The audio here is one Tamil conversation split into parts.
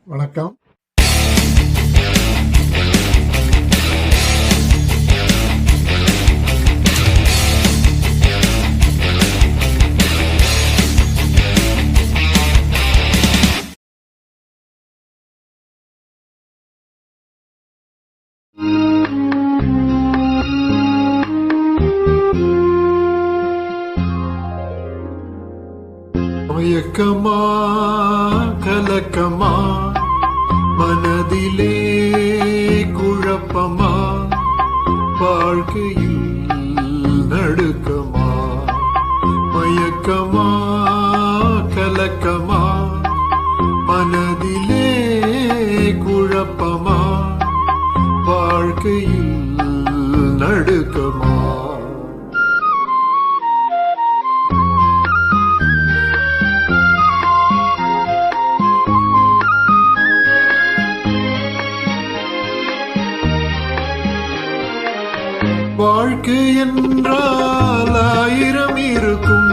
வணக்கம். மயக்கமா கலக்கமா மனதிலே குழப்பமா வாழ்க்கையில் நடுக்கமா மயக்கமா கலக்கமா மனதிலே குழப்பமா வாழ்க்கையில் நடுக்கமா வாழ்க்கை என்றால் 1000 இருக்கும்,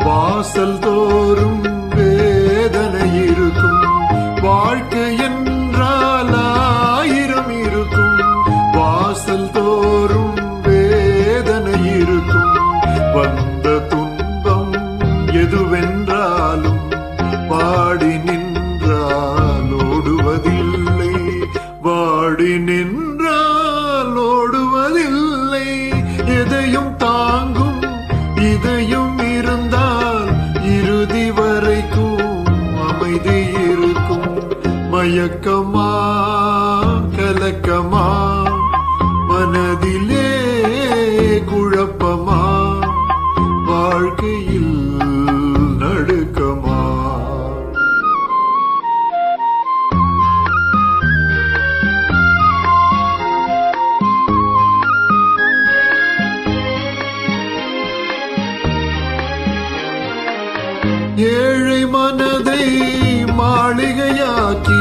வாசல் தோறும் வேதனை இருக்கும். வாழ்க்கை என்றால் 1000 இருக்கும், வாசல் தோறும் வேதனை இருக்கும். வந்த துன்பம் எதுவென்றாலும் பாடி நின்றால் ஓடுவதில்லை, வாடி நின்றால் ஓடுவதில்லை. எதையும் தாங்கும் இதையும் இருந்தால் இறுதி வரைக்கும் அமைதி இருக்கும். மயக்கமா கலக்கமா மனதிலே குழப்பமா வாழ்க்கையில் நடுக்கமா. ஏழை மனதை மாளிகையாக்கி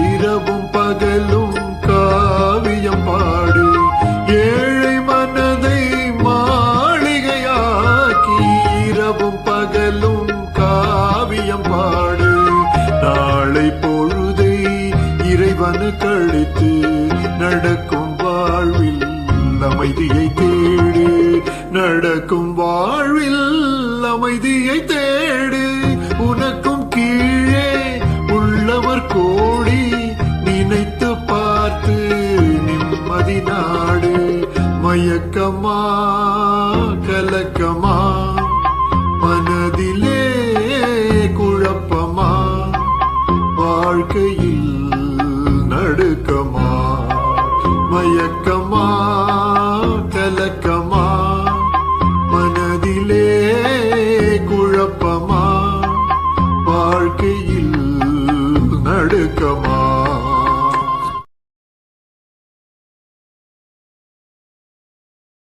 இரவும் பகலும் காவியம் பாடு. ஏழை மனதை மாளிகையாக்கி இரவும் பகலும் காவியம் பாடு. நாளை பொழுதை இறைவனு கழித்து நடக்கும் வாழ்வில் அமைதியை தேடு, நடக்கும் வாழ்வில் அமைதியை தேடு. உனக்கும் கீழே உள்ளவர் கோடி, நினைத்து பார்த்து நிம்மதி நாடு. மயக்கமா கலக்கமா மனதிலே குழப்பமா வாழ்க்கையில் நடுக்கமா. மயக்கமா கலக்கமா மனதிலே குழப்பமா வாழ்க்கையில் நடுக்கமா.